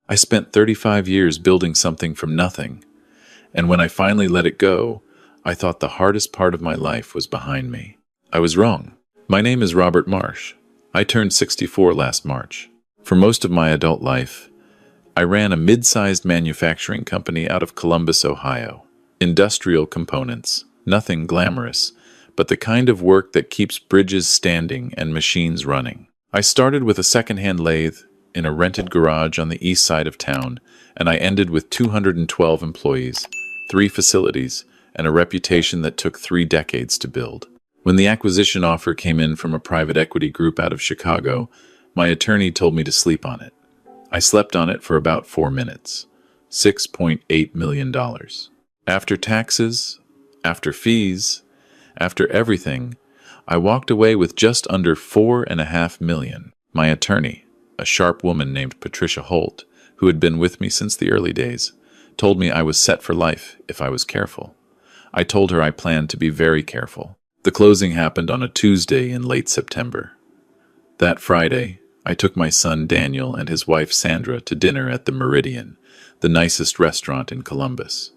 I spent 35 years building something from nothing, and when I finally let it go, I thought the hardest part of my life was behind me. I was wrong. My name is Robert Marsh. I turned 64 last March. For most of my adult life, I ran a mid-sized manufacturing company out of Columbus, Ohio. Industrial components, nothing glamorous, but the kind of work that keeps bridges standing and machines running. I started with a second-hand lathe in a rented garage on the east side of town, and I ended with 212 employees, 3 facilities, and a reputation that took 3 decades to build. When the acquisition offer came in from a private equity group out of Chicago, my attorney told me to sleep on it. I slept on it for about 4 minutes. $6.8 million. After taxes, after fees, after everything, I walked away with just under $4.5 million. My attorney, a sharp woman named Patricia Holt, who had been with me since the early days, told me I was set for life if I was careful. I told her I planned to be very careful. The closing happened on a Tuesday in late September. That Friday, I took my son Daniel and his wife Sandra to dinner at the Meridian, the nicest restaurant in Columbus.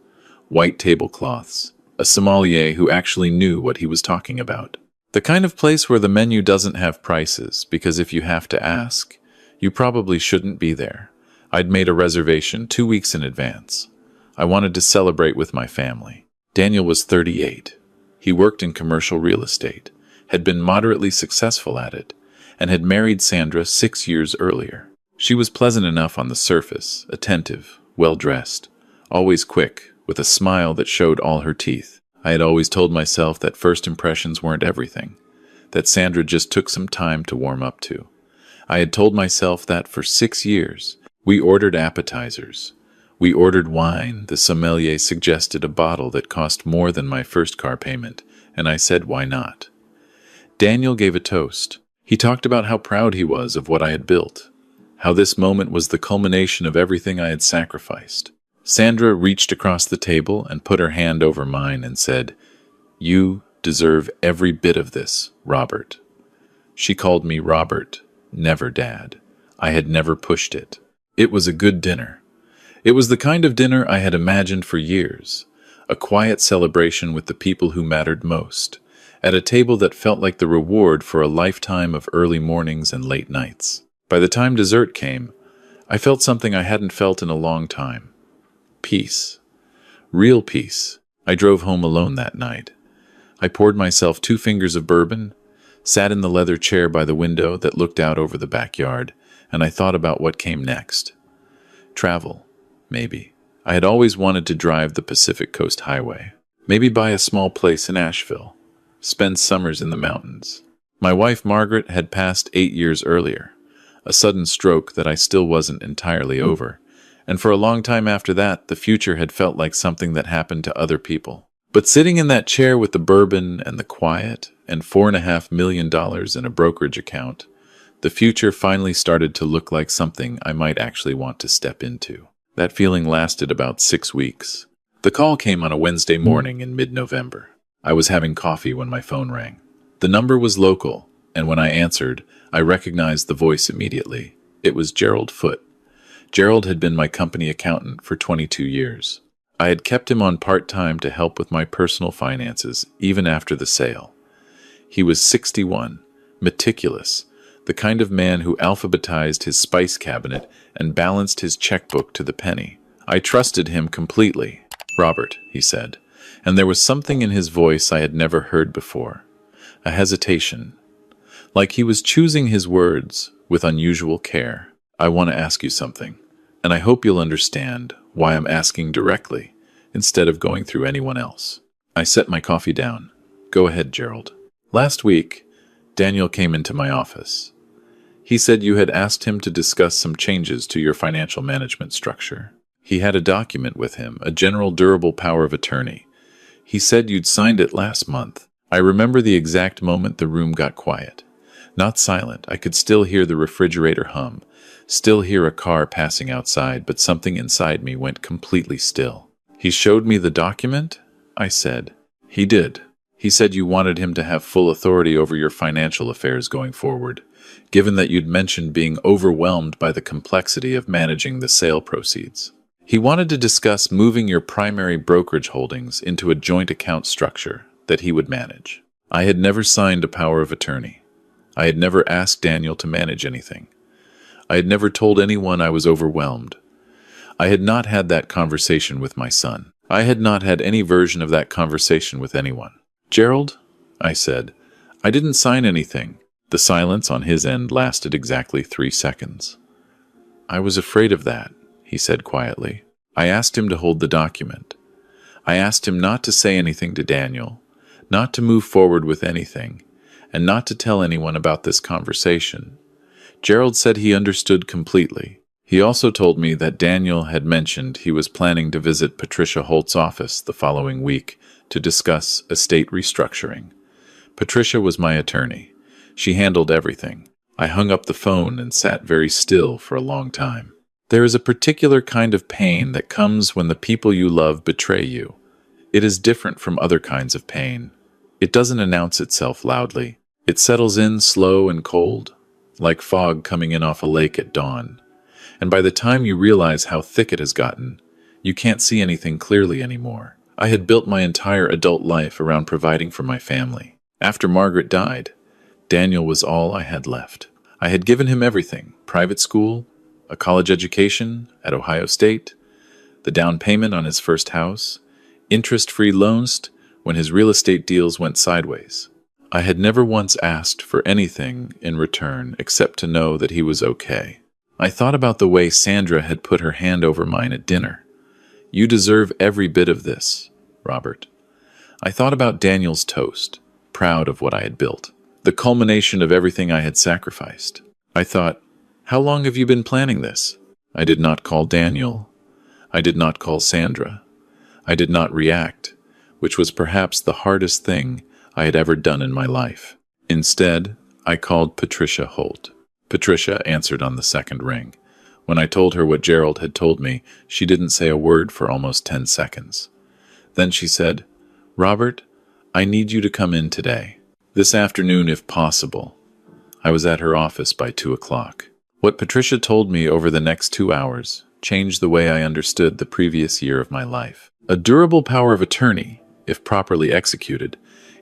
White tablecloths, a sommelier who actually knew what he was talking about. The kind of place where the menu doesn't have prices, because if you have to ask, you probably shouldn't be there. I'd made a reservation 2 weeks in advance. I wanted to celebrate with my family. Daniel was 38. He worked in commercial real estate, had been moderately successful at it, and had married Sandra 6 years earlier. She was pleasant enough on the surface, attentive, well-dressed, always quick, with a smile that showed all her teeth. I had always told myself that first impressions weren't everything, that Sandra just took some time to warm up to. I had told myself that for 6 years. We ordered appetizers. We ordered wine. The sommelier suggested a bottle that cost more than my first car payment, and I said, why not? Daniel gave a toast. He talked about how proud he was of what I had built, how this moment was the culmination of everything I had sacrificed. Sandra reached across the table and put her hand over mine and said, "You deserve every bit of this, Robert." She called me Robert, never Dad. I had never pushed it. It was a good dinner. It was the kind of dinner I had imagined for years, a quiet celebration with the people who mattered most, at a table that felt like the reward for a lifetime of early mornings and late nights. By the time dessert came, I felt something I hadn't felt in a long time. Peace. Real peace. I drove home alone that night. I poured myself 2 fingers of bourbon, sat in the leather chair by the window that looked out over the backyard, and I thought about what came next. Travel. Maybe. I had always wanted to drive the Pacific Coast Highway. Maybe buy a small place in Asheville. Spend summers in the mountains. My wife Margaret had passed 8 years earlier, a sudden stroke that I still wasn't entirely over, and for a long time after that, the future had felt like something that happened to other people. But sitting in that chair with the bourbon and the quiet and $4.5 million in a brokerage account, the future finally started to look like something I might actually want to step into. That feeling lasted about 6 weeks. The call came on a Wednesday morning in mid-November. I was having coffee when my phone rang. The number was local, and when I answered, I recognized the voice immediately. It was Gerald Foote. Gerald had been my company accountant for 22 years. I had kept him on part-time to help with my personal finances, even after the sale. He was 61, meticulous, the kind of man who alphabetized his spice cabinet and balanced his checkbook to the penny. I trusted him completely. "Robert," he said, and there was something in his voice I had never heard before, a hesitation, like he was choosing his words with unusual care. "I want to ask you something, and I hope you'll understand why I'm asking directly instead of going through anyone else." I set my coffee down. "Go ahead, Gerald." "Last week, Daniel came into my office. He said you had asked him to discuss some changes to your financial management structure. He had a document with him, a general durable power of attorney. He said you'd signed it last month." I remember the exact moment the room got quiet. Not silent, I could still hear the refrigerator hum, still hear a car passing outside, but something inside me went completely still. "He showed me the document?" I said. "He did. He said you wanted him to have full authority over your financial affairs going forward. given that you'd mentioned being overwhelmed by the complexity of managing the sale proceeds. He wanted to discuss moving your primary brokerage holdings into a joint account structure that he would manage. I had never signed a power of attorney. I had never asked Daniel to manage anything. I had never told anyone I was overwhelmed. I had not had that conversation with my son. I had not had any version of that conversation with anyone. "Gerald," I said, "I didn't sign anything." The silence on his end lasted exactly 3 seconds. "I was afraid of that," he said quietly. I asked him to hold the document. I asked him not to say anything to Daniel, not to move forward with anything, and not to tell anyone about this conversation. Gerald said he understood completely. He also told me that Daniel had mentioned he was planning to visit Patricia Holt's office the following week to discuss estate restructuring. Patricia was my attorney. She handled everything. I hung up the phone and sat very still for a long time. There is a particular kind of pain that comes when the people you love betray you. It is different from other kinds of pain. It doesn't announce itself loudly. It settles in slow and cold, like fog coming in off a lake at dawn. And by the time you realize how thick it has gotten, you can't see anything clearly anymore. I had built my entire adult life around providing for my family. After Margaret died, Daniel was all I had left. I had given him everything: private school, a college education at Ohio State, the down payment on his first house, interest-free loans when his real estate deals went sideways. I had never once asked for anything in return except to know that he was okay. I thought about the way Sandra had put her hand over mine at dinner. "You deserve every bit of this, Robert." I thought about Daniel's toast, proud of what I had built, the culmination of everything I had sacrificed. I thought, how long have you been planning this? I did not call Daniel. I did not call Sandra. I did not react, which was perhaps the hardest thing I had ever done in my life. Instead, I called Patricia Holt. Patricia answered on the second ring. When I told her what Gerald had told me, she didn't say a word for almost 10 seconds. Then she said, "Robert, I need you to come in today. This afternoon, if possible." I was at her office by 2 o'clock. What Patricia told me over the next 2 hours changed the way I understood the previous year of my life. A durable power of attorney, if properly executed,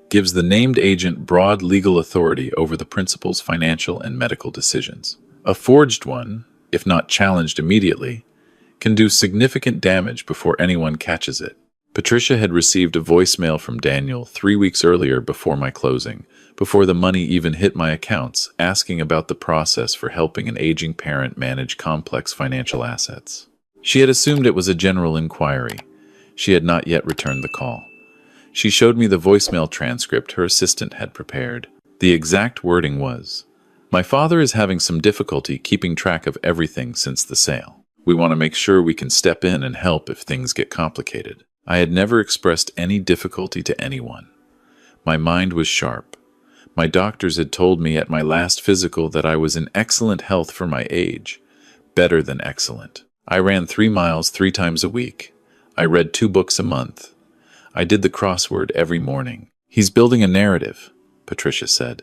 gives the named agent broad legal authority over the principal's financial and medical decisions. A forged one, if not challenged immediately, can do significant damage before anyone catches it. Patricia had received a voicemail from Daniel 3 weeks earlier before my closing, before the money even hit my accounts, asking about the process for helping an aging parent manage complex financial assets. She had assumed it was a general inquiry. She had not yet returned the call. She showed me the voicemail transcript her assistant had prepared. The exact wording was, "My father is having some difficulty keeping track of everything since the sale. We want to make sure we can step in and help if things get complicated." I had never expressed any difficulty to anyone. My mind was sharp. My doctors had told me at my last physical that I was in excellent health for my age, better than excellent. I ran 3 miles 3 times a week. I read 2 books a month. I did the crossword every morning. "He's building a narrative," Patricia said.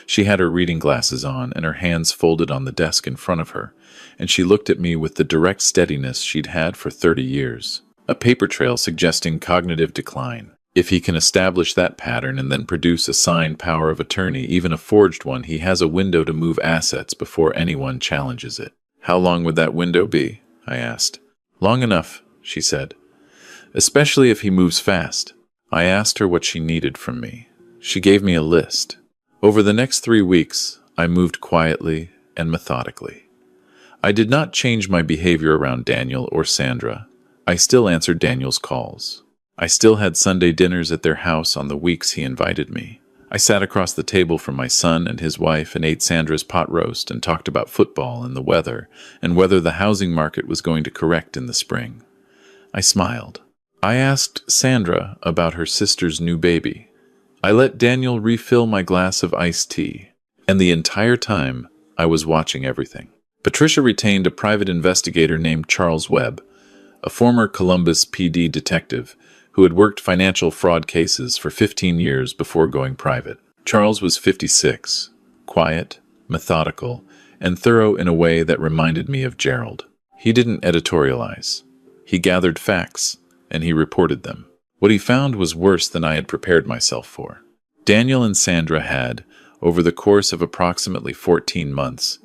She had her reading glasses on and her hands folded on the desk in front of her, and she looked at me with the direct steadiness she'd had for 30 years. A paper trail suggesting cognitive decline. If he can establish that pattern and then produce a signed power of attorney, even a forged one, he has a window to move assets before anyone challenges it. "How long would that window be?" I asked. "Long enough," she said. "Especially if he moves fast." I asked her what she needed from me. She gave me a list. Over the next 3 weeks, I moved quietly and methodically. I did not change my behavior around Daniel or Sandra. I still answered Daniel's calls. I still had Sunday dinners at their house on the weeks he invited me. I sat across the table from my son and his wife and ate Sandra's pot roast and talked about football and the weather and whether the housing market was going to correct in the spring. I smiled. I asked Sandra about her sister's new baby. I let Daniel refill my glass of iced tea, and the entire time I was watching everything. Patricia retained a private investigator named Charles Webb, a former Columbus PD detective who had worked financial fraud cases for 15 years before going private. Charles was 56, quiet, methodical, and thorough in a way that reminded me of Gerald. He didn't editorialize. He gathered facts, and he reported them. What he found was worse than I had prepared myself for. Daniel and Sandra had, over the course of approximately 14 months,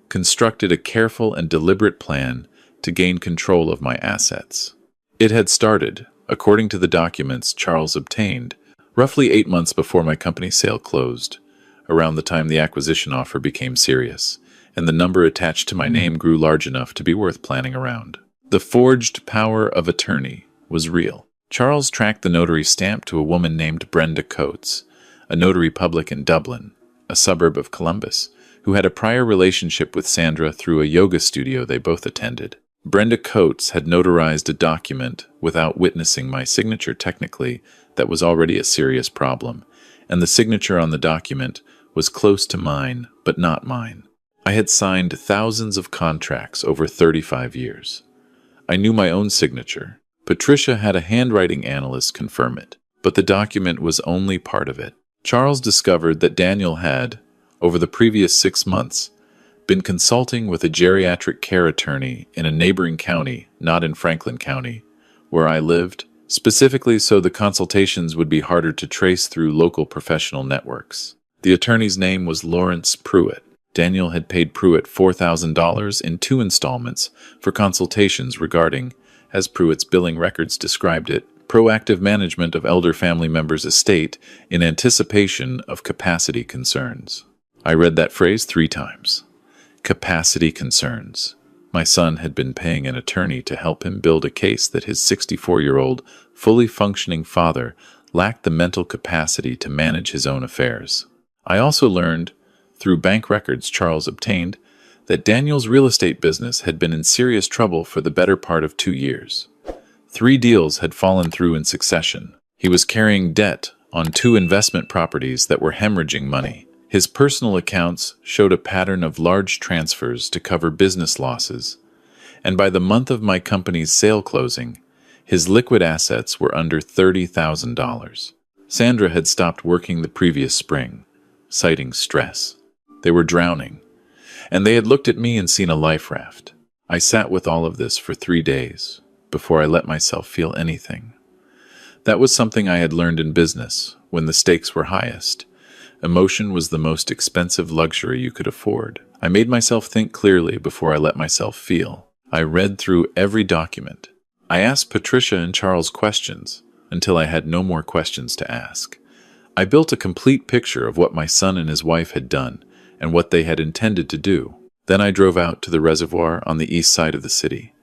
constructed a careful and deliberate plan to gain control of my assets. It had started, according to the documents Charles obtained, roughly 8 months before my company sale closed, around the time the acquisition offer became serious, and the number attached to my name grew large enough to be worth planning around. The forged power of attorney was real. Charles tracked the notary stamp to a woman named Brenda Coates, a notary public in Dublin, a suburb of Columbus, who had a prior relationship with Sandra through a yoga studio they both attended. Brenda Coates had notarized a document without witnessing my signature technically that was already a serious problem, and the signature on the document was close to mine, but not mine. I had signed thousands of contracts over 35 years. I knew my own signature. Patricia had a handwriting analyst confirm it, but the document was only part of it. Charles discovered that Daniel had, over the previous 6 months, been consulting with a geriatric care attorney in a neighboring county, not in Franklin County, where I lived, specifically so the consultations would be harder to trace through local professional networks. The attorney's name was Lawrence Pruitt. Daniel had paid Pruitt $4,000 in 2 installments for consultations regarding, as Pruitt's billing records described it, proactive management of elder family members' estate in anticipation of capacity concerns. I read that phrase 3 times. Capacity concerns. My son had been paying an attorney to help him build a case that his 64-year-old, fully functioning father lacked the mental capacity to manage his own affairs. I also learned, through bank records Charles obtained, that Daniel's real estate business had been in serious trouble for the better part of 2 years. 3 deals had fallen through in succession. He was carrying debt on 2 investment properties that were hemorrhaging money. His personal accounts showed a pattern of large transfers to cover business losses, and by the month of my company's sale closing, his liquid assets were under $30,000. Sandra had stopped working the previous spring, citing stress. They were drowning, and they had looked at me and seen a life raft. I sat with all of this for 3 days before I let myself feel anything. That was something I had learned in business when the stakes were highest. Emotion was the most expensive luxury you could afford. I made myself think clearly before I let myself feel. I read through every document. I asked Patricia and Charles questions until I had no more questions to ask. I built a complete picture of what my son and his wife had done and what they had intended to do. Then I drove out to the reservoir on the east side of the city,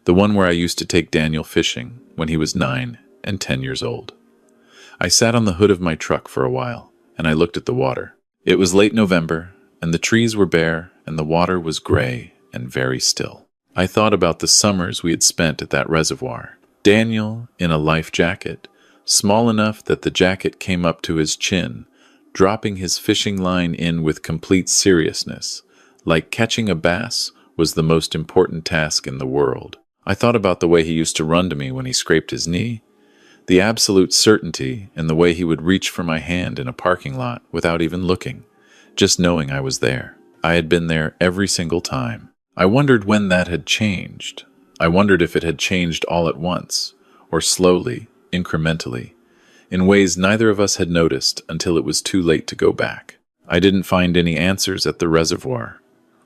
the one where I used to take Daniel fishing when he was 9 and 10 years old. I sat on the hood of my truck for a while, and I looked at the water. It was late November, and the trees were bare, and the water was gray and very still. I thought about the summers we had spent at that reservoir. Daniel in a life jacket, small enough that the jacket came up to his chin, dropping his fishing line in with complete seriousness, like catching a bass was the most important task in the world. I thought about the way he used to run to me when he scraped his knee, the absolute certainty in the way he would reach for my hand in a parking lot without even looking, just knowing I was there. I had been there every single time. I wondered when that had changed. I wondered if it had changed all at once, or slowly, incrementally, in ways neither of us had noticed until it was too late to go back. I didn't find any answers at the reservoir.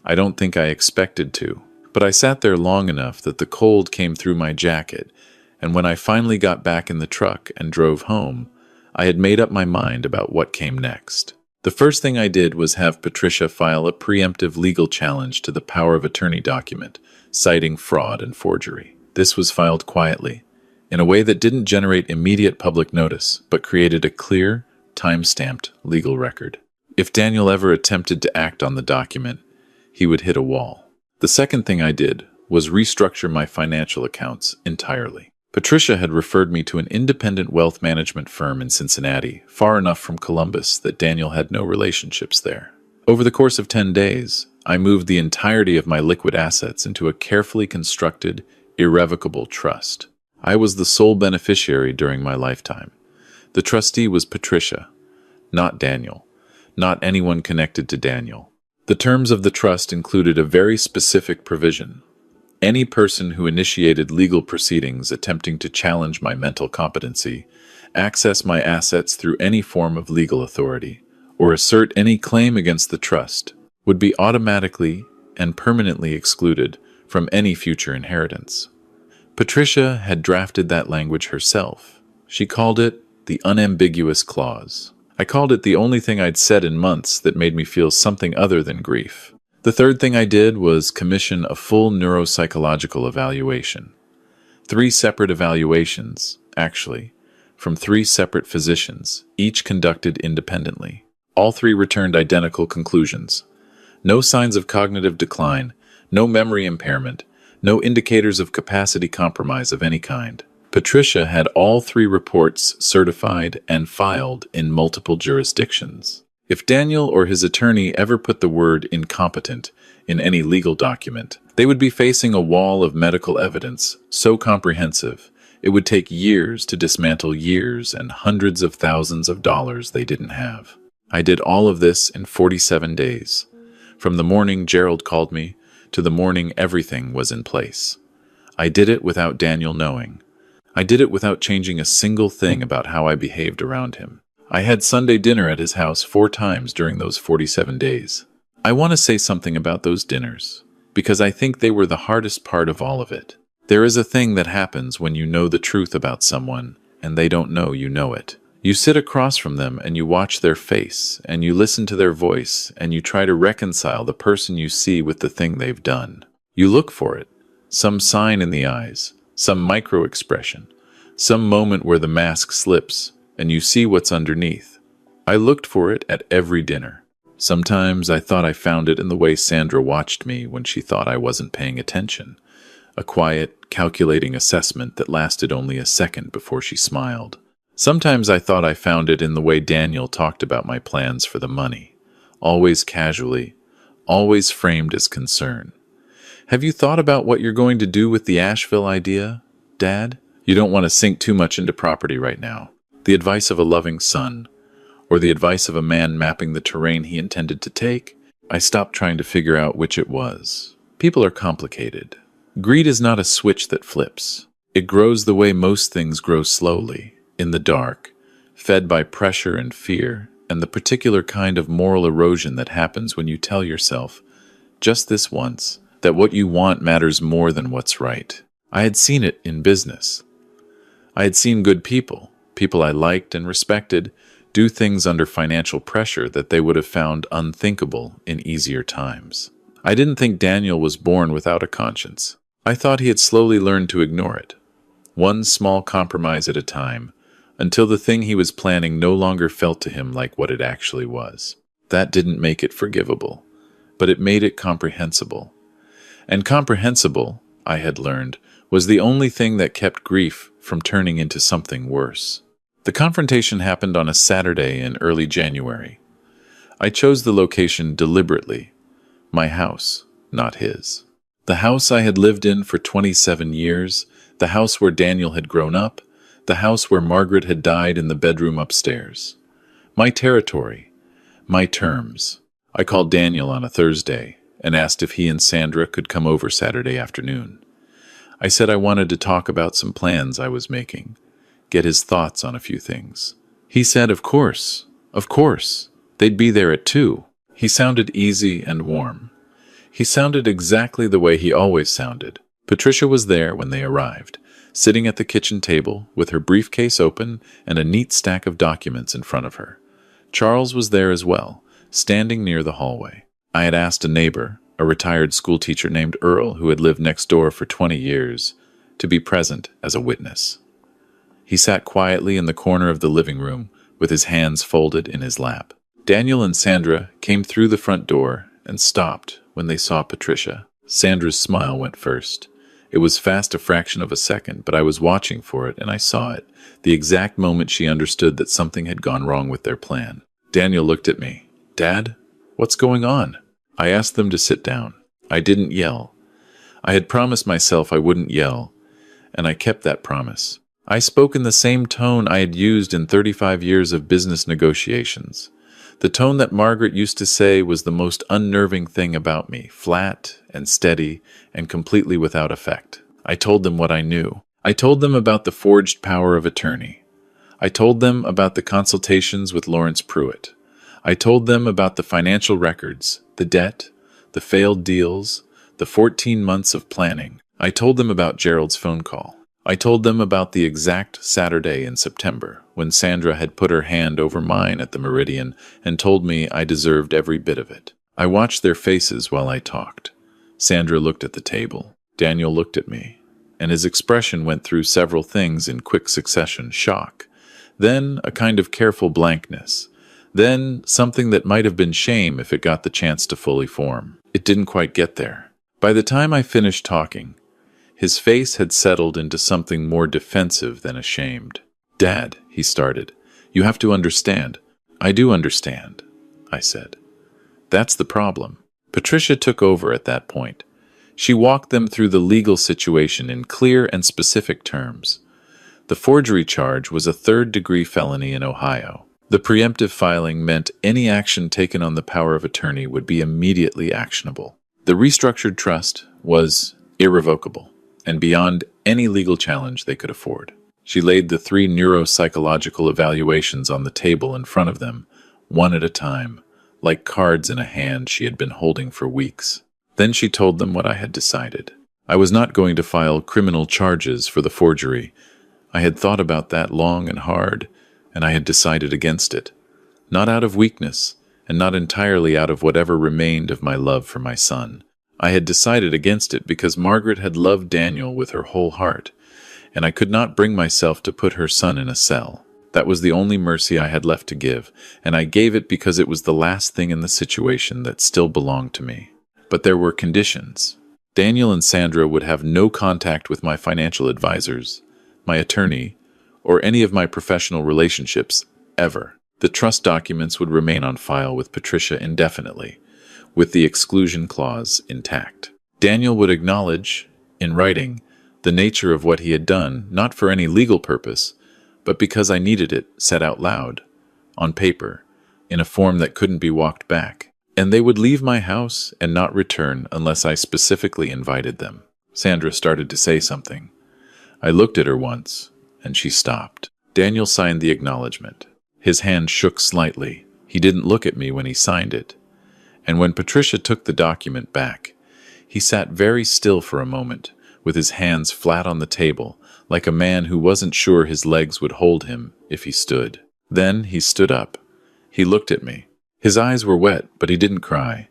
I don't think I expected to, but I sat there long enough that the cold came through my jacket, and when I finally got back in the truck and drove home, I had made up my mind about what came next. The first thing I did was have Patricia file a preemptive legal challenge to the power of attorney document, citing fraud and forgery. This was filed quietly, in a way that didn't generate immediate public notice, but created a clear, time-stamped legal record. If Daniel ever attempted to act on the document, he would hit a wall. The second thing I did was restructure my financial accounts entirely. Patricia had referred me to an independent wealth management firm in Cincinnati, far enough from Columbus that Daniel had no relationships there. Over the course of 10 days, I moved the entirety of my liquid assets into a carefully constructed, irrevocable trust. I was the sole beneficiary during my lifetime. The trustee was Patricia, not Daniel, not anyone connected to Daniel. The terms of the trust included a very specific provision. Any person who initiated legal proceedings attempting to challenge my mental competency, access my assets through any form of legal authority, or assert any claim against the trust would be automatically and permanently excluded from any future inheritance. Patricia had drafted that language herself. She called it the unambiguous clause. I called it the only thing I'd said in months that made me feel something other than grief. The third thing I did was commission a full neuropsychological evaluation. 3 separate evaluations, actually, from 3 separate physicians, each conducted independently. All 3 returned identical conclusions. No signs of cognitive decline, no memory impairment, no indicators of capacity compromise of any kind. Patricia had all 3 reports certified and filed in multiple jurisdictions. If Daniel or his attorney ever put the word incompetent in any legal document, they would be facing a wall of medical evidence so comprehensive it would take years to dismantle years and hundreds of thousands of dollars they didn't have. I did all of this in 47 days. From the morning Gerald called me to the morning everything was in place. I did it without Daniel knowing. I did it without changing a single thing about how I behaved around him. I had Sunday dinner at his house 4 times during those 47 days. I want to say something about those dinners, because I think they were the hardest part of all of it. There is a thing that happens when you know the truth about someone, and they don't know you know it. You sit across from them and you watch their face, and you listen to their voice, and you try to reconcile the person you see with the thing they've done. You look for it, some sign in the eyes, some micro-expression, some moment where the mask slips, and you see what's underneath. I looked for it at every dinner. Sometimes I thought I found it in the way Sandra watched me when she thought I wasn't paying attention. A quiet, calculating assessment that lasted only a second before she smiled. Sometimes I thought I found it in the way Daniel talked about my plans for the money. Always casually, always framed as concern. Have you thought about what you're going to do with the Asheville idea, Dad? You don't want to sink too much into property right now. The advice of a loving son, or the advice of a man mapping the terrain he intended to take, I stopped trying to figure out which it was. People are complicated. Greed is not a switch that flips. It grows the way most things grow slowly, in the dark, fed by pressure and fear, and the particular kind of moral erosion that happens when you tell yourself, just this once, that what you want matters more than what's right. I had seen it in business. I had seen good people I liked and respected, do things under financial pressure that they would have found unthinkable in easier times. I didn't think Daniel was born without a conscience. I thought he had slowly learned to ignore it, one small compromise at a time, until the thing he was planning no longer felt to him like what it actually was. That didn't make it forgivable, but it made it comprehensible. And comprehensible, I had learned, was the only thing that kept grief from turning into something worse. The confrontation happened on a Saturday in early January. I chose the location deliberately. My house, not his. The house I had lived in for 27 years, the house where Daniel had grown up, the house where Margaret had died in the bedroom upstairs. My territory, my terms. I called Daniel on a Thursday and asked if he and Sandra could come over Saturday afternoon. I said I wanted to talk about some plans I was making, get his thoughts on a few things. He said, of course, they'd be there at 2. He sounded easy and warm. He sounded exactly the way he always sounded. Patricia was there when they arrived, sitting at the kitchen table with her briefcase open and a neat stack of documents in front of her. Charles was there as well, standing near the hallway. I had asked a neighbor, a retired schoolteacher named Earl who had lived next door for 20 years, to be present as a witness. He sat quietly in the corner of the living room with his hands folded in his lap. Daniel and Sandra came through the front door and stopped when they saw Patricia. Sandra's smile went first. It was fast a fraction of a second, but I was watching for it and I saw it, the exact moment she understood that something had gone wrong with their plan. Daniel looked at me. Dad, what's going on? I asked them to sit down. I didn't yell. I had promised myself I wouldn't yell, and I kept that promise. I spoke in the same tone I had used in 35 years of business negotiations. The tone that Margaret used to say was the most unnerving thing about me, flat and steady and completely without effect. I told them what I knew. I told them about the forged power of attorney. I told them about the consultations with Lawrence Pruitt. I told them about the financial records, the debt, the failed deals, the 14 months of planning. I told them about Gerald's phone call. I told them about the exact Saturday in September when Sandra had put her hand over mine at the Meridian and told me I deserved every bit of it. I watched their faces while I talked. Sandra looked at the table. Daniel looked at me, and his expression went through several things in quick succession: shock, then a kind of careful blankness, then something that might have been shame if it got the chance to fully form. It didn't quite get there. By the time I finished talking, his face had settled into something more defensive than ashamed. "Dad," he started, "you have to understand." "I do understand," I said. "That's the problem." Patricia took over at that point. She walked them through the legal situation in clear and specific terms. The forgery charge was a third-degree felony in Ohio. The preemptive filing meant any action taken on the power of attorney would be immediately actionable. The restructured trust was irrevocable and beyond any legal challenge they could afford. She laid the 3 neuropsychological evaluations on the table in front of them, one at a time, like cards in a hand she had been holding for weeks. Then she told them what I had decided. I was not going to file criminal charges for the forgery. I had thought about that long and hard, and I had decided against it. Not out of weakness, and not entirely out of whatever remained of my love for my son. I had decided against it because Margaret had loved Daniel with her whole heart, and I could not bring myself to put her son in a cell. That was the only mercy I had left to give, and I gave it because it was the last thing in the situation that still belonged to me. But there were conditions. Daniel and Sandra would have no contact with my financial advisors, my attorney, or any of my professional relationships, ever. The trust documents would remain on file with Patricia indefinitely, with the exclusion clause intact. Daniel would acknowledge, in writing, the nature of what he had done, not for any legal purpose, but because I needed it said out loud, on paper, in a form that couldn't be walked back. And they would leave my house and not return unless I specifically invited them. Sandra started to say something. I looked at her once, and she stopped. Daniel signed the acknowledgement. His hand shook slightly. He didn't look at me when he signed it. And when Patricia took the document back, he sat very still for a moment, with his hands flat on the table, like a man who wasn't sure his legs would hold him if he stood. Then he stood up. He looked at me. His eyes were wet, but he didn't cry.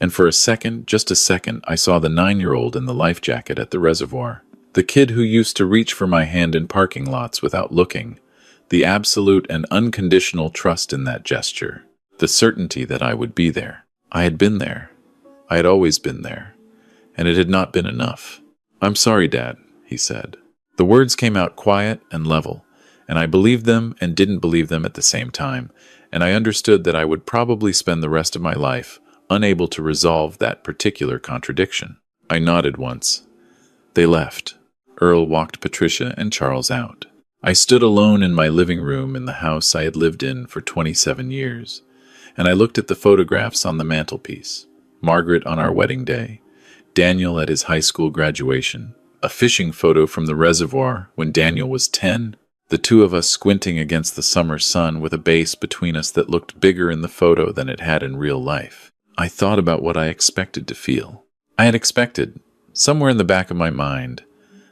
And for a second, just a second, I saw the 9-year-old in the life jacket at the reservoir. The kid who used to reach for my hand in parking lots without looking. The absolute and unconditional trust in that gesture. The certainty that I would be there. I had been there. I had always been there. And it had not been enough. "I'm sorry, Dad," he said. The words came out quiet and level, and I believed them and didn't believe them at the same time, and I understood that I would probably spend the rest of my life unable to resolve that particular contradiction. I nodded once. They left. Earl walked Patricia and Charles out. I stood alone in my living room in the house I had lived in for 27 years, and I looked at the photographs on the mantelpiece. Margaret on our wedding day, Daniel at his high school graduation, a fishing photo from the reservoir when Daniel was 10, the two of us squinting against the summer sun with a base between us that looked bigger in the photo than it had in real life. I thought about what I expected to feel. I had expected, somewhere in the back of my mind,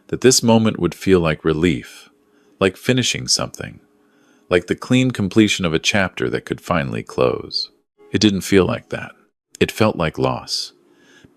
that this moment would feel like relief, like finishing something, like the clean completion of a chapter that could finally close. It didn't feel like that. It felt like loss.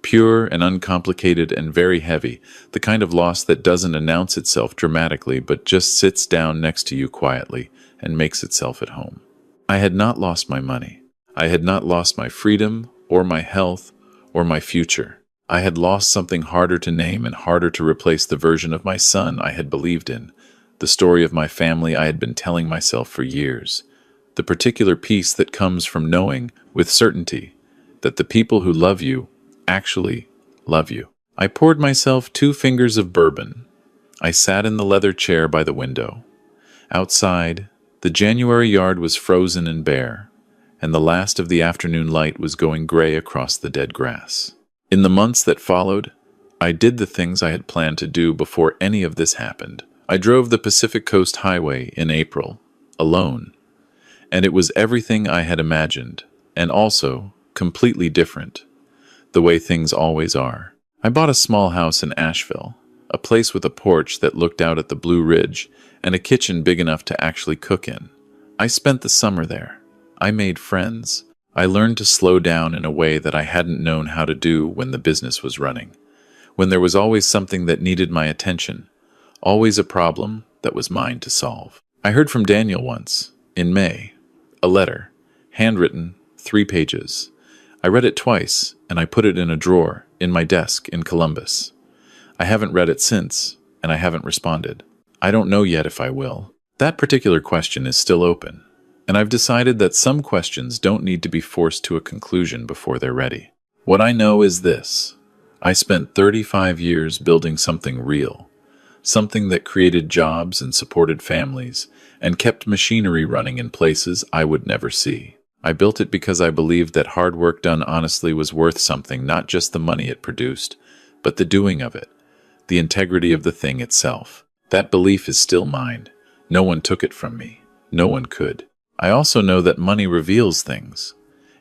Pure and uncomplicated and very heavy, the kind of loss that doesn't announce itself dramatically but just sits down next to you quietly and makes itself at home. I had not lost my money. I had not lost my freedom or my health or my future. I had lost something harder to name and harder to replace the version of my son I had believed in, the story of my family I had been telling myself for years, the particular peace that comes from knowing with certainty that the people who love you actually love you. I poured myself 2 fingers of bourbon. I sat in the leather chair by the window. Outside, the January yard was frozen and bare, and the last of the afternoon light was going gray across the dead grass. In the months that followed, I did the things I had planned to do before any of this happened. I drove the Pacific Coast Highway in April, alone, and it was everything I had imagined, and also completely different, the way things always are. I bought a small house in Asheville, a place with a porch that looked out at the Blue Ridge and a kitchen big enough to actually cook in. I spent the summer there. I made friends. I learned to slow down in a way that I hadn't known how to do when the business was running, when there was always something that needed my attention, always a problem that was mine to solve. I heard from Daniel once, in May, a letter, handwritten, 3 pages. I read it twice, and I put it in a drawer in my desk in Columbus. I haven't read it since, and I haven't responded. I don't know yet if I will. That particular question is still open, and I've decided that some questions don't need to be forced to a conclusion before they're ready. What I know is this: I spent 35 years building something real, something that created jobs and supported families, and kept machinery running in places I would never see. I built it because I believed that hard work done honestly was worth something, not just the money it produced, but the doing of it, the integrity of the thing itself. That belief is still mine. No one took it from me. No one could. I also know that money reveals things.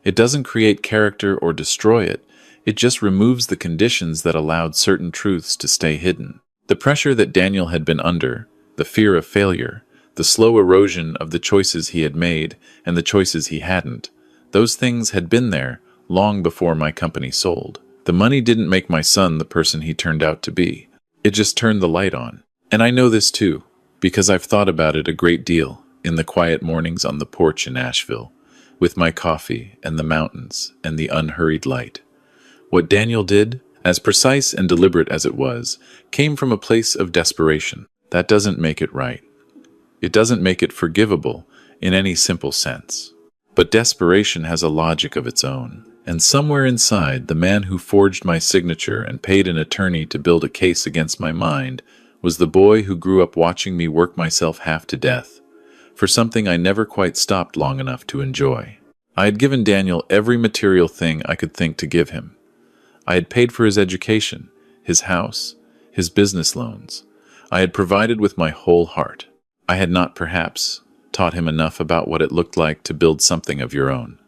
It doesn't create character or destroy it. It just removes the conditions that allowed certain truths to stay hidden. The pressure that Daniel had been under, the fear of failure, the slow erosion of the choices he had made and the choices he hadn't, those things had been there long before my company sold. The money didn't make my son the person he turned out to be. It just turned the light on. And I know this too, because I've thought about it a great deal in the quiet mornings on the porch in Asheville, with my coffee and the mountains and the unhurried light. What Daniel did, as precise and deliberate as it was, came from a place of desperation. That doesn't make it right. It doesn't make it forgivable in any simple sense. But desperation has a logic of its own. And somewhere inside, the man who forged my signature and paid an attorney to build a case against my mind was the boy who grew up watching me work myself half to death for something I never quite stopped long enough to enjoy. I had given Daniel every material thing I could think to give him. I had paid for his education, his house, his business loans. I had provided with my whole heart. I had not, perhaps, taught him enough about what it looked like to build something of your own,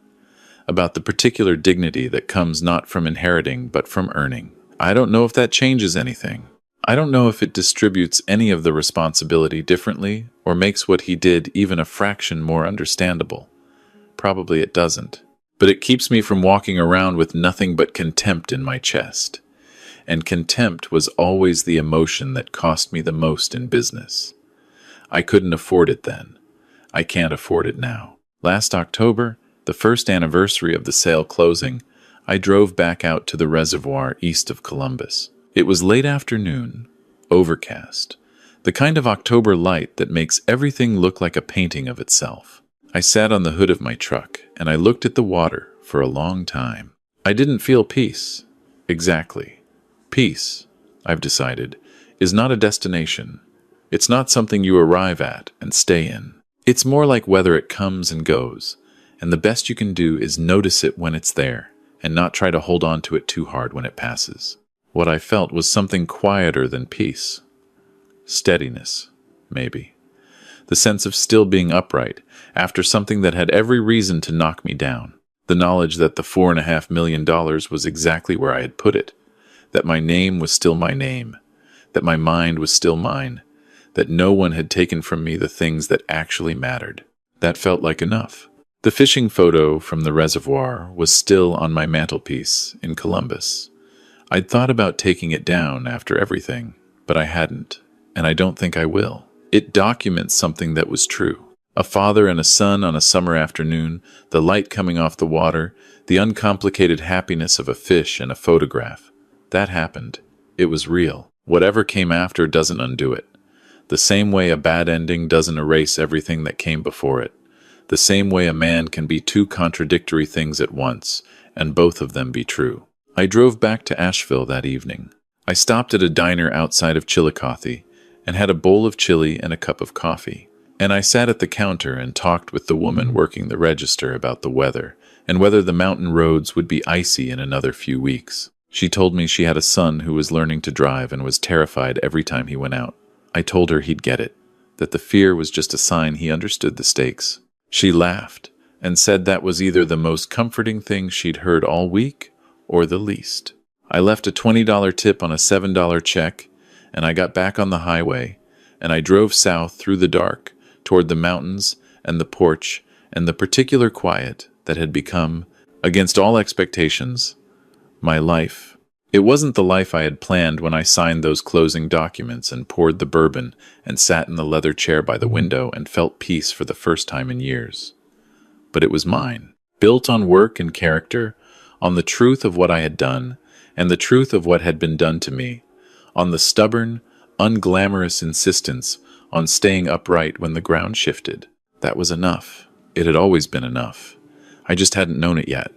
about the particular dignity that comes not from inheriting but from earning. I don't know if that changes anything. I don't know if it distributes any of the responsibility differently or makes what he did even a fraction more understandable. Probably it doesn't. But it keeps me from walking around with nothing but contempt in my chest. And contempt was always the emotion that cost me the most in business. I couldn't afford it then. I can't afford it now. Last October, the first anniversary of the sale closing, I drove back out to the reservoir east of Columbus. It was late afternoon, overcast, the kind of October light that makes everything look like a painting of itself. I sat on the hood of my truck, and I looked at the water for a long time. I didn't feel peace. Exactly. Peace, I've decided, is not a destination. It's not something you arrive at and stay in. It's more like weather. It comes and goes, and the best you can do is notice it when it's there and not try to hold on to it too hard when it passes. What I felt was something quieter than peace. Steadiness, maybe. The sense of still being upright after something that had every reason to knock me down. The knowledge that the $4.5 million was exactly where I had put it, that my name was still my name, that my mind was still mine, that no one had taken from me the things that actually mattered. That felt like enough. The fishing photo from the reservoir was still on my mantelpiece in Columbus. I'd thought about taking it down after everything, but I hadn't, and I don't think I will. It documents something that was true. A father and a son on a summer afternoon, the light coming off the water, the uncomplicated happiness of a fish and a photograph. That happened. It was real. Whatever came after doesn't undo it. The same way a bad ending doesn't erase everything that came before it. The same way a man can be 2 contradictory things at once, and both of them be true. I drove back to Asheville that evening. I stopped at a diner outside of Chillicothe and had a bowl of chili and a cup of coffee. And I sat at the counter and talked with the woman working the register about the weather and whether the mountain roads would be icy in another few weeks. She told me she had a son who was learning to drive and was terrified every time he went out. I told her he'd get it, that the fear was just a sign he understood the stakes. She laughed and said that was either the most comforting thing she'd heard all week or the least. I left a $20 tip on a $7 check, and I got back on the highway, and I drove south through the dark toward the mountains and the porch and the particular quiet that had become, against all expectations, my life. It wasn't the life I had planned when I signed those closing documents and poured the bourbon and sat in the leather chair by the window and felt peace for the first time in years. But it was mine, built on work and character, on the truth of what I had done and the truth of what had been done to me, on the stubborn, unglamorous insistence on staying upright when the ground shifted. That was enough. It had always been enough. I just hadn't known it yet.